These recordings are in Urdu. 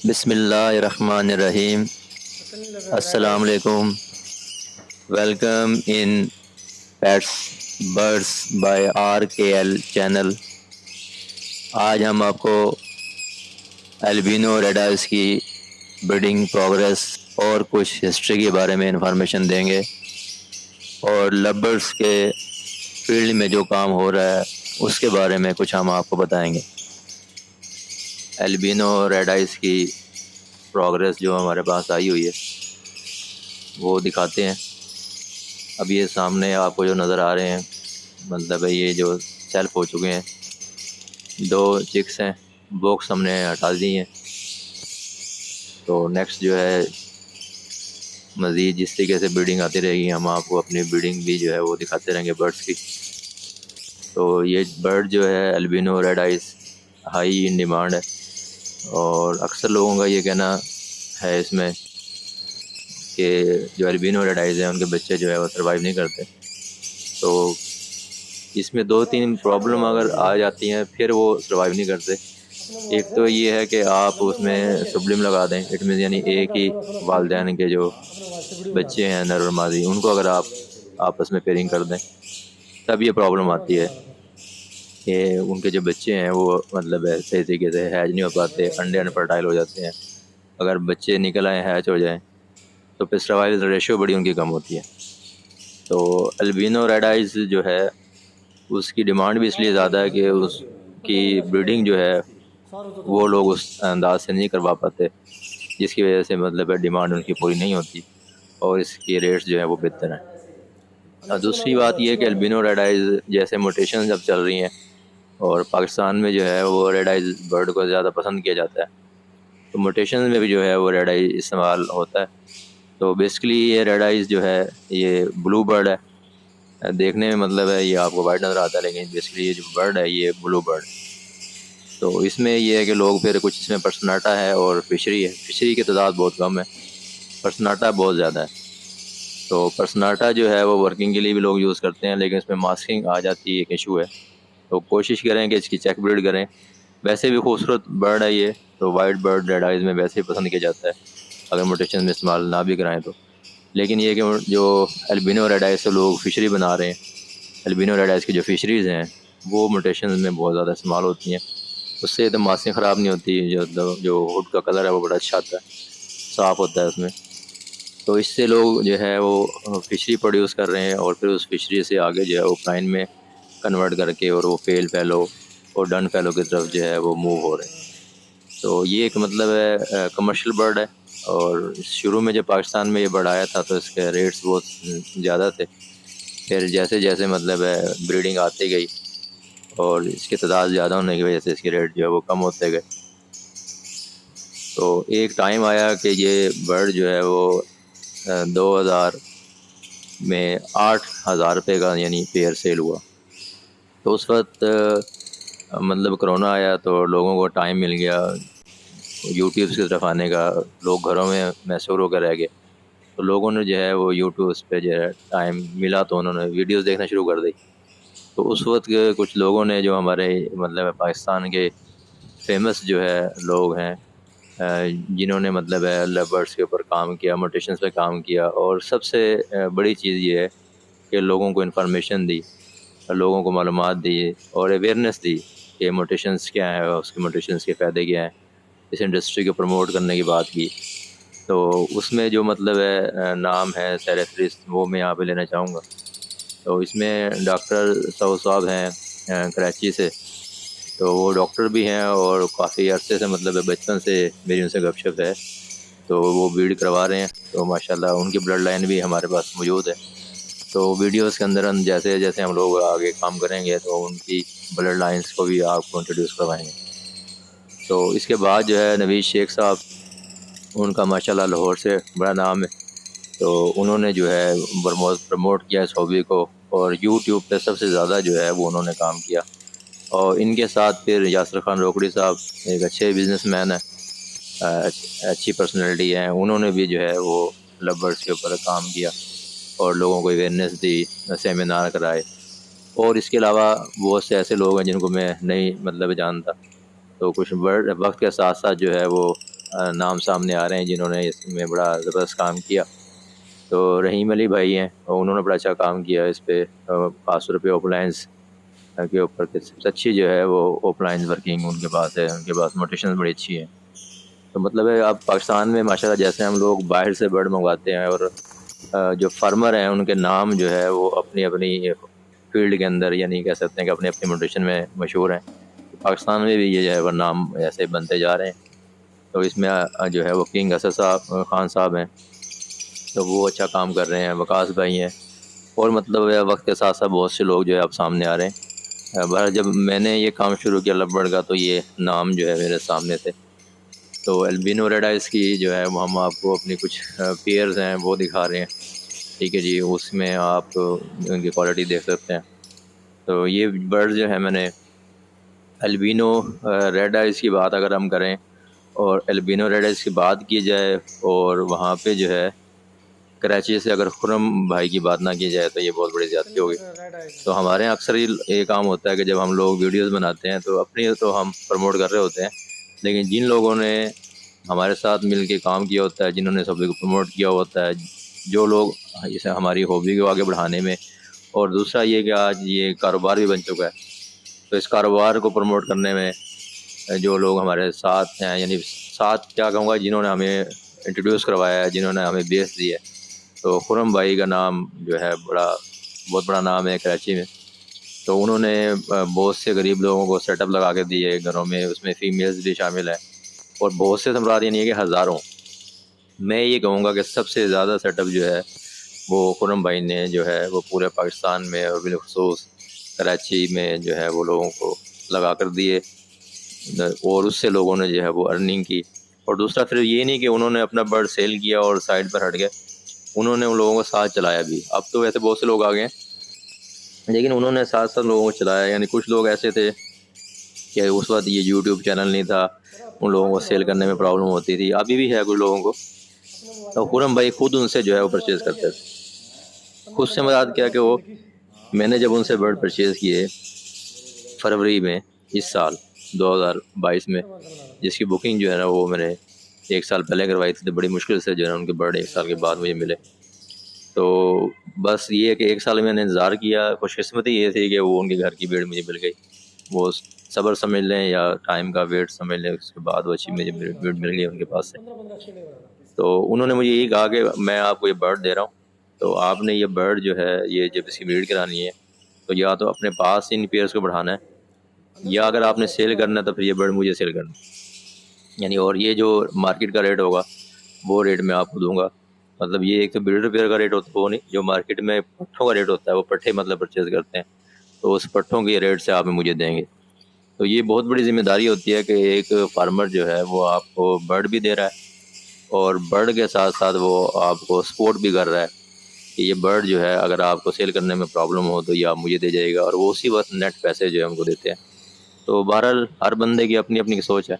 بسم اللہ الرحمن الرحیم. السلام علیکم. Welcome in pets birds by RKL channel. آج ہم آپ کو البینو ریڈ آئز کی بریڈنگ پروگریس اور کچھ ہسٹری کے بارے میں انفارمیشن دیں گے، اور لبرز کے فیلڈ میں جو کام ہو رہا ہے اس کے بارے میں کچھ ہم آپ کو بتائیں گے. البینو ریڈ آئز کی پروگریس جو ہمارے پاس آئی ہوئی ہے وہ دکھاتے ہیں. اب یہ سامنے آپ کو جو نظر آ رہے ہیں مطلب ہے یہ جو سیلف ہو چکے ہیں. 2 چکس ہیں، باکس ہم نے ہٹا دی ہیں. تو نیکسٹ جو ہے مزید جس طریقے سے بریڈنگ آتی رہے گی ہم آپ کو اپنی بریڈنگ بھی جو ہے وہ دکھاتے رہیں گے برڈس کی. تو یہ برڈ جو ہے albino red eyes high in demand ہے، اور اکثر لوگوں کا یہ کہنا ہے اس میں کہ جو البینو ریڈ آئز ہیں ان کے بچے جو ہے وہ سروائیو نہیں کرتے. تو اس میں 2-3 پرابلم اگر آ جاتی ہیں پھر وہ سروائیو نہیں کرتے. ایک تو یہ ہے کہ آپ اس میں سبلم لگا دیں، اٹ مینس یعنی ایک ہی والدین کے جو بچے ہیں نر اور مادی ان کو اگر آپ آپس میں پیئرنگ کر دیں تب یہ پرابلم آتی ہے کہ ان کے جو بچے ہیں وہ مطلب ہے صحیح طریقے سے ہیج نہیں ہو پاتے، انڈے انفرٹائل ہو جاتے ہیں. اگر بچے نکل آئیں ہیچ ہو جائیں تو پھر سروائیول ریشیو بڑی ان کی کم ہوتی ہے. تو البینو ریڈ آئز جو ہے اس کی ڈیمانڈ بھی اس لیے زیادہ ہے کہ اس کی بریڈنگ جو ہے وہ لوگ اس انداز سے نہیں کروا پاتے، جس کی وجہ سے مطلب ہے ڈیمانڈ ان کی پوری نہیں ہوتی اور اس کی ریٹس جو ہے وہ بہتر ہیں. دوسری بات یہ ہے کہ البینو ریڈ آئز جیسے موٹیشنز اب چل رہی ہیں اور پاکستان میں جو ہے وہ ریڈ آئز برڈ کو زیادہ پسند کیا جاتا ہے، تو موٹیشنز میں بھی جو ہے وہ ریڈ آئز استعمال ہوتا ہے. تو بیسکلی یہ ریڈ آئز جو ہے یہ بلو برڈ ہے. دیکھنے میں مطلب ہے یہ آپ کو وائٹ نظر آتا ہے لیکن بیسکلی یہ جو برڈ ہے یہ بلو برڈ. تو اس میں یہ ہے کہ لوگ پھر کچھ اس میں پرسناٹا ہے اور فشری ہے. فشری کی تعداد بہت کم ہے، پرسناٹا بہت زیادہ ہے. تو پرسناٹا جو ہے وہ ورکنگ کے لیے بھی لوگ یوز کرتے ہیں لیکن اس میں ماسکنگ آ جاتی ہے، ایک ایشو ہے. تو کوشش کریں کہ اس کی چیک بریڈ کریں. ویسے بھی خوبصورت برڈ ہے یہ، تو وائٹ برڈ ریڈ آئز میں ویسے ہی پسند کیا جاتا ہے اگر موٹیشن میں استعمال نہ بھی کرائیں تو. لیکن یہ کہ جو البینو ریڈ آئز سے لوگ فشری بنا رہے ہیں، البینو ریڈ آئز کی جو فشریز ہیں وہ موٹیشن میں بہت زیادہ استعمال ہوتی ہیں. اس سے ایک دم ماسکنگ خراب نہیں ہوتی، جو ہوڈ کا کلر ہے وہ بڑا اچھا آتا ہے، صاف ہوتا ہے اس میں. تو اس سے لوگ جو ہے وہ فشری پروڈیوس کر رہے ہیں اور پھر اس فشری سے آگے جو ہے وہ پلائن میں کنورٹ کر کے اور وہ فیل فیلو اور ڈن فیلو کی طرف جو ہے وہ موو ہو رہے ہیں. تو یہ ایک مطلب ہے کمرشل برڈ ہے، اور شروع میں جب پاکستان میں یہ برڈ آیا تھا تو اس کے ریٹس بہت زیادہ تھے. پھر جیسے جیسے مطلب ہے بریڈنگ آتی گئی اور اس کی تعداد زیادہ ہونے کی وجہ سے اس کے ریٹ جو ہے وہ کم ہوتے گئے. تو ایک ٹائم آیا کہ یہ برڈ جو ہے وہ 2000 میں 8,000 روپے کا یعنی پیئر سیل ہوا. تو اس وقت مطلب کرونا آیا تو لوگوں کو ٹائم مل گیا یوٹیوبس کی طرف آنے کا، لوگ گھروں میں محصور ہو کر رہ گئے. تو لوگوں نے جو ہے وہ یوٹیوبس پہ جو ہے ٹائم ملا تو انہوں نے ویڈیوز دیکھنا شروع کر دی. تو اس وقت کے کچھ لوگوں نے جو ہمارے مطلب پاکستان کے فیمس جو ہے لوگ ہیں جنہوں نے مطلب ہے لیبرس کے اوپر کام کیا، موٹیشنز پہ کام کیا، اور سب سے بڑی چیز یہ ہے کہ لوگوں کو انفارمیشن دی، لوگوں کو معلومات دی اور اویئرنیس دی کہ موٹیشنز کیا ہے، اس کے موٹیشنز کے فائدے کیا ہیں. اس انڈسٹری کو پروموٹ کرنے کی بات کی. تو اس میں جو مطلب ہے نام ہے سیر فہرست وہ میں یہاں پہ لینا چاہوں گا. تو اس میں ڈاکٹر سعود صاحب ہیں کراچی سے، تو وہ ڈاکٹر بھی ہیں اور کافی عرصے سے مطلب بچپن سے میری ان سے گپ شپ ہے. تو وہ بریڈ کروا رہے ہیں، تو ماشاءاللہ ان کی بلڈ لائن بھی ہمارے پاس موجود ہے. تو ویڈیوز کے اندر ہم جیسے جیسے ہم لوگ آگے کام کریں گے تو ان کی بلڈ لائنز کو بھی آپ کو انٹروڈیوس کروائیں گے. تو اس کے بعد جو ہے نویز شیخ صاحب، ان کا ماشاءاللہ لاہور سے بڑا نام ہے. تو انہوں نے جو ہے پروموٹ کیا اس ہابی کو، اور یوٹیوب پہ سب سے زیادہ جو ہے وہ انہوں نے کام کیا. اور ان کے ساتھ پھر یاسر خان روکڑی صاحب ایک اچھے بزنس مین ہیں، اچھی پرسنالٹی ہیں. انہوں نے بھی جو ہے وہ لو برڈس کے اوپر کام کیا اور لوگوں کو اویئرنیس دی، سیمینار کرائے. اور اس کے علاوہ بہت سے ایسے لوگ ہیں جن کو میں نہیں مطلب جانتا. تو کچھ وقت کے ساتھ ساتھ جو ہے وہ نام سامنے آ رہے ہیں جنہوں نے اس میں بڑا زبردست کام کیا. تو رحیم علی بھائی ہیں، اور انہوں نے بڑا اچھا کام کیا اس پہ، خاص طور پہ اوپلائنس کے اوپر. سب سے اچھی جو ہے وہ اوپلائنس ورکنگ ان کے پاس ہے، ان کے پاس موٹیشن بڑی اچھی ہے. تو مطلب ہے اب پاکستان میں ماشاءاللہ جیسے ہم لوگ باہر سے برڈ منگواتے ہیں، اور جو فارمر ہیں ان کے نام جو ہے وہ اپنی اپنی فیلڈ کے اندر، یعنی کہہ سکتے ہیں کہ اپنے اپنے موٹیشن میں مشہور ہیں. پاکستان میں بھی یہ جو ہے وہ نام ایسے بنتے جا رہے ہیں. تو اس میں جو ہے وہ کنگ اسد صاحب خان صاحب ہیں، تو وہ اچھا کام کر رہے ہیں. وقاص بھائی ہیں، اور مطلب وقت کے ساتھ ساتھ بہت سے لوگ جو ہے اب سامنے آ رہے ہیں. بہر جب میں نے یہ کام شروع کیا لب برڈ کا، تو یہ نام جو ہے میرے سامنے تھے. تو البینو ریڈ آئز کی جو ہے وہ ہم آپ کو اپنی کچھ پیئرز ہیں وہ دکھا رہے ہیں. ٹھیک ہے جی، اس میں آپ ان کی کوالٹی دیکھ سکتے ہیں. تو یہ برڈ جو ہے میں نے البینو ریڈ آئز کی بات اگر ہم کریں، اور البینو ریڈ آئز کی بات کی جائے، اور وہاں پہ جو ہے کراچی سے اگر خرم بھائی کی بات نہ کی جائے تو یہ بہت بڑی زیادتی ہوگی. تو ہمارے یہاں اکثر یہ کام ہوتا ہے کہ جب ہم لوگ ویڈیوز بناتے ہیں تو اپنی تو ہم پروموٹ کر رہے ہوتے ہیں، لیکن جن لوگوں نے ہمارے ساتھ مل کے کام کیا ہوتا ہے، جنہوں نے سب کو پروموٹ کیا ہوتا ہے، جو لوگ اسے ہماری ہابی کو آگے بڑھانے میں، اور دوسرا یہ کہ آج یہ کاروبار بھی بن چکا ہے، تو اس کاروبار کو پروموٹ کرنے میں جو لوگ ہمارے ساتھ ہیں، یعنی ساتھ کیا کہوں گا، جنہوں نے ہمیں انٹروڈیوس کروایا ہے، جنہوں نے ہمیں بیس دی ہے. تو خرم بھائی کا نام جو ہے بہت بڑا نام ہے کراچی میں. تو انہوں نے بہت سے غریب لوگوں کو سیٹ اپ لگا کے دیے گھروں میں، اس میں فیمیلز بھی شامل ہیں، اور بہت سے سمراٹ یہ نہیں ہے کہ ہزاروں. میں یہ کہوں گا کہ سب سے زیادہ سیٹ اپ جو ہے وہ خرم بھائی نے جو ہے وہ پورے پاکستان میں، اور بالخصوص کراچی میں جو ہے وہ لوگوں کو لگا کر دیے، اور اس سے لوگوں نے جو ہے وہ ارننگ کی. اور دوسرا پھر یہ نہیں کہ انہوں نے اپنا برڈ سیل کیا اور سائڈ پر ہٹ گئے، انہوں نے ان لوگوں کو ساتھ چلایا بھی. اب تو ویسے بہت سے لوگ آ گئے ہیں، لیکن انہوں نے ساتھ ساتھ لوگوں کو چلایا. یعنی کچھ لوگ ایسے تھے کہ اس وقت یہ یوٹیوب چینل نہیں تھا، ان لوگوں کو سیل کرنے میں پرابلم ہوتی تھی، ابھی بھی ہے کچھ لوگوں کو. تو خرم بھائی خود ان سے جو ہے وہ پرچیز کرتے تھے. خود سے مراد کیا کہ وہ، میں نے جب ان سے برڈ پرچیز کیے فروری میں اس سال 2022 میں، جس کی بکنگ جو ہے نا وہ میں نے 1 سال پہلے کروائی تھی، تو بڑی مشکل سے جو ہے ان کے برڈ 1 سال کے بعد مجھے ملے. تو بس یہ کہ 1 سال میں نے انتظار کیا. خوش قسمتی یہ تھی کہ وہ ان کے گھر کی بھیڑ مجھے مل گئی. وہ صبر سمجھ لیں یا ٹائم کا ویٹ سمجھ لیں، اس کے بعد وہ اچھی مجھے بھیڑ مل گئی ان کے پاس سے. تو انہوں نے مجھے یہی کہا کہ میں آپ کو یہ برڈ دے رہا ہوں، تو آپ نے یہ برڈ جو ہے یہ جب اس کی بریڈ کرانی ہے تو یا تو اپنے پاس ان پیئرس کو بڑھانا ہے، یا اگر آپ نے سیل کرنا ہے تو پھر یہ برڈ مجھے سیل کرنا ہے. یعنی اور یہ جو مارکیٹ کا ریٹ ہوگا وہ ریٹ میں آپ کو دوں گا. مطلب یہ ایک تو بریڈر پیئر کا ریٹ ہوتا ہے وہ نہیں، جو مارکیٹ میں پٹھوں کا ریٹ ہوتا ہے، وہ پٹھے مطلب پرچیز کرتے ہیں، تو اس پٹھوں کے ریٹ سے آپ مجھے دیں گے. تو یہ بہت بڑی ذمہ داری ہوتی ہے کہ ایک فارمر جو ہے وہ آپ کو برڈ بھی دے رہا ہے، اور برڈ کے ساتھ ساتھ وہ آپ کو سپورٹ بھی کر رہا ہے کہ یہ برڈ جو ہے اگر آپ کو سیل کرنے میں پرابلم ہو تو یہ آپ مجھے دے جائے گا، اور وہ اسی وقت نیٹ پیسے جو ہے ہم کو دیتے ہیں. تو بہرحال ہر بندے کی اپنی اپنی سوچ ہے.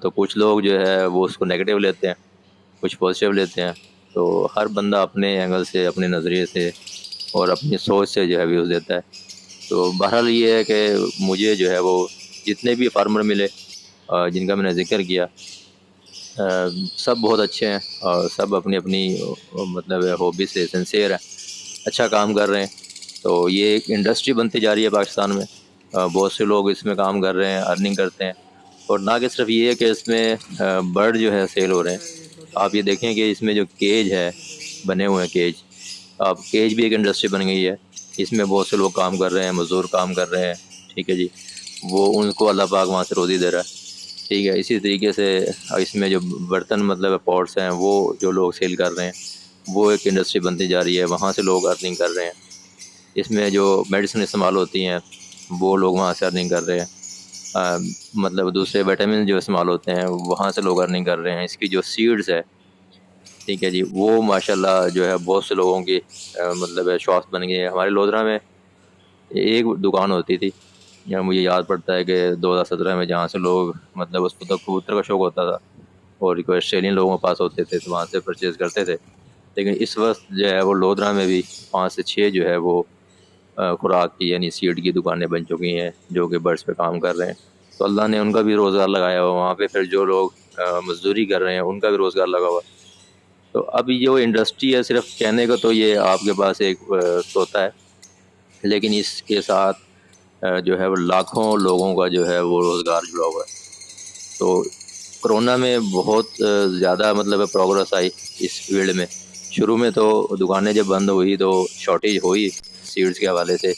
تو کچھ لوگ جو ہے وہ اس کو نیگیٹو لیتے ہیں، کچھ پازیٹیو لیتے ہیں. تو ہر بندہ اپنے اینگل سے، اپنے نظریے سے اور اپنی سوچ سے جو ہے ویوز دیتا ہے. تو بہرحال یہ ہے کہ مجھے جو ہے وہ جتنے بھی فارمر ملے جن کا میں نے ذکر کیا، سب بہت اچھے ہیں، اور سب اپنی اپنی مطلب ہابی سے سنسیئر ہیں، اچھا کام کر رہے ہیں. تو یہ ایک انڈسٹری بنتی جا رہی ہے پاکستان میں. بہت سے لوگ اس میں کام کر رہے ہیں، ارننگ کرتے ہیں. اور نہ کہ صرف یہ ہے کہ اس میں برڈ جو ہے سیل ہو رہے ہیں، آپ یہ دیکھیں کہ اس میں جو کیج ہے بنے ہوئے ہیں کیج، آپ کیج بھی ایک انڈسٹری بن گئی ہے. اس میں بہت سے لوگ کام کر رہے ہیں، مزدور کام کر رہے ہیں. ٹھیک ہے جی، وہ ان کو اللہ پاک وہاں سے روزی دے رہا ہے. ٹھیک ہے، اسی طریقے سے اس میں جو برتن مطلب پاٹس ہیں وہ جو لوگ سیل کر رہے ہیں، وہ ایک انڈسٹری بنتی جا رہی ہے، وہاں سے لوگ ارننگ کر رہے ہیں. اس میں جو میڈیسن استعمال ہوتی ہیں وہ لوگ وہاں سے ارننگ کر رہے ہیں. مطلب دوسرے ویٹامن جو استعمال ہوتے ہیں وہاں سے لوگ ارننگ کر رہے ہیں. اس کی جو سیڈز ہے، ٹھیک ہے جی، وہ ماشاءاللہ جو ہے بہت سے لوگوں کی مطلب شاپس بن گئی ہے. ہمارے لودھرا میں ایک دکان ہوتی تھی، یہاں مجھے یاد پڑتا ہے کہ 2017 میں، جہاں سے لوگ مطلب اس کو تو کبوتر کا شوق ہوتا تھا، اور کوئی آسٹریلین لوگوں کے پاس ہوتے تھے تو وہاں سے پرچیز کرتے تھے. لیکن اس وقت جو ہے وہ لودھرا میں بھی 5 سے 6 جو ہے وہ خوراک کی یعنی سیڈ کی دکانیں بن چکی ہیں جو کہ برڈس پہ کام کر رہے ہیں. تو اللہ نے ان کا بھی روزگار لگایا ہوا وہاں پہ، پھر جو لوگ مزدوری کر رہے ہیں ان کا بھی روزگار لگا ہوا۔ تو اب جو انڈسٹری ہے صرف کہنے کو تو یہ آپ کے پاس ایک طوطا ہے، لیکن اس کے ساتھ جو ہے وہ لاکھوں لوگوں کا جو ہے وہ روزگار جڑا ہوا ہے۔ تو کرونا میں بہت زیادہ مطلب پروگرس آئی اس فیلڈ میں۔ شروع میں تو دکانیں جب بند ہوئی تو شارٹیج ہوئی سیڈز کے حوالے سے،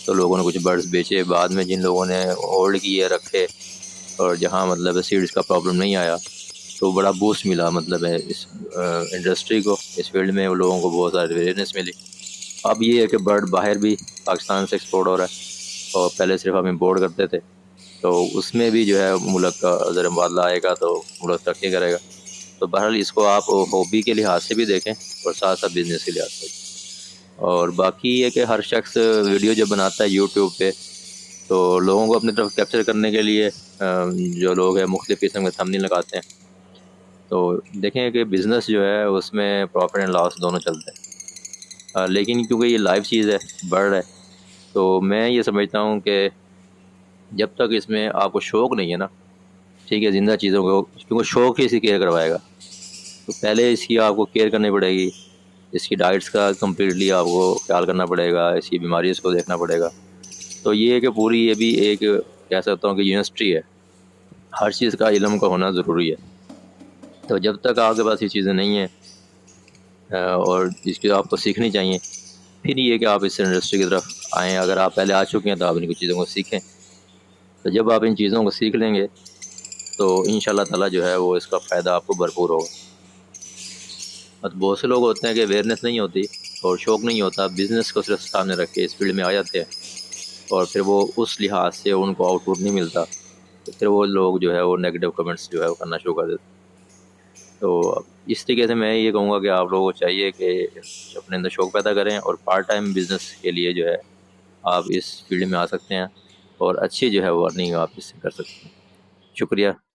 تو لوگوں نے کچھ برڈز بیچے، بعد میں جن لوگوں نے ہولڈ کیے رکھے اور جہاں مطلب سیڈز کا پرابلم نہیں آیا تو بڑا بوسٹ ملا مطلب ہے اس انڈسٹری کو، اس فیلڈ میں لوگوں کو بہت ساری اویئرنیس ملی۔ اب یہ ہے کہ برڈ باہر بھی پاکستان سے ایکسپورٹ ہو رہا ہے، اور پہلے صرف ہم امپورٹ کرتے تھے، تو اس میں بھی جو ہے ملک کا زر مبادلہ آئے گا تو ملک ترقی کرے گا۔ تو بہرحال اس کو آپ ہابی کے لحاظ سے بھی دیکھیں اور ساتھ ساتھ بزنس کے لحاظ سے بھی۔ اور باقی یہ کہ ہر شخص ویڈیو جب بناتا ہے یوٹیوب پہ تو لوگوں کو اپنی طرف کیپچر کرنے کے لیے جو لوگ ہیں مختلف قسم کے تھمبنیل لگاتے ہیں۔ تو دیکھیں کہ بزنس جو ہے اس میں پروفٹ اینڈ لاس دونوں چلتے ہیں، لیکن کیونکہ یہ لائیو چیز ہے، بڑھ ہے، تو میں یہ سمجھتا ہوں کہ جب تک اس میں آپ کو شوق نہیں ہے نا، ٹھیک ہے، زندہ چیزوں کو کیونکہ شوق ہی اسی کیئر کروائے گا، تو پہلے اس کی آپ کو کیئر کرنی پڑے گی، اس کی ڈائٹس کا کمپلیٹلی آپ کو خیال کرنا پڑے گا، اس کی بیماریوں کو دیکھنا پڑے گا۔ تو یہ ہے کہ پوری یہ بھی ایک کہہ سکتا ہوں کہ یونیورسٹی ہے، ہر چیز کا علم کا ہونا ضروری ہے۔ تو جب تک آپ کے پاس یہ چیزیں نہیں ہیں اور جس کی آپ کو سیکھنی چاہیے، پھر یہ کہ آپ اس انڈسٹری کی طرف آئیں۔ اگر آپ پہلے آ چکے ہیں تو آپ ان کچھ چیزوں کو سیکھیں، تو جب آپ ان چیزوں کو سیکھ لیں گے تو ان شاء اللہ تعالیٰ جو ہے وہ اس کا فائدہ آپ کو بھرپور ہوگا۔ بس بہت سے لوگ ہوتے ہیں کہ اویئرنیس نہیں ہوتی اور شوق نہیں ہوتا، بزنس کو صرف سامنے رکھ کے اس فیلڈ میں آ جاتے ہیں، اور پھر وہ اس لحاظ سے ان کو آؤٹ پٹ نہیں ملتا، تو پھر وہ لوگ جو ہے وہ نیگیٹو کمنٹس جو ہے وہ کرنا شروع کر دیتے ہیں۔ تو اس طریقے سے میں یہ کہوں گا کہ آپ لوگوں کو چاہیے کہ اپنے اندر شوق پیدا کریں، اور پارٹ ٹائم بزنس کے لیے جو ہے آپ اس فیلڈ میں آ سکتے ہیں، اور اچھی جو ہے وہ ارننگ آپ اس سے کر سکتے ہیں۔ شکریہ۔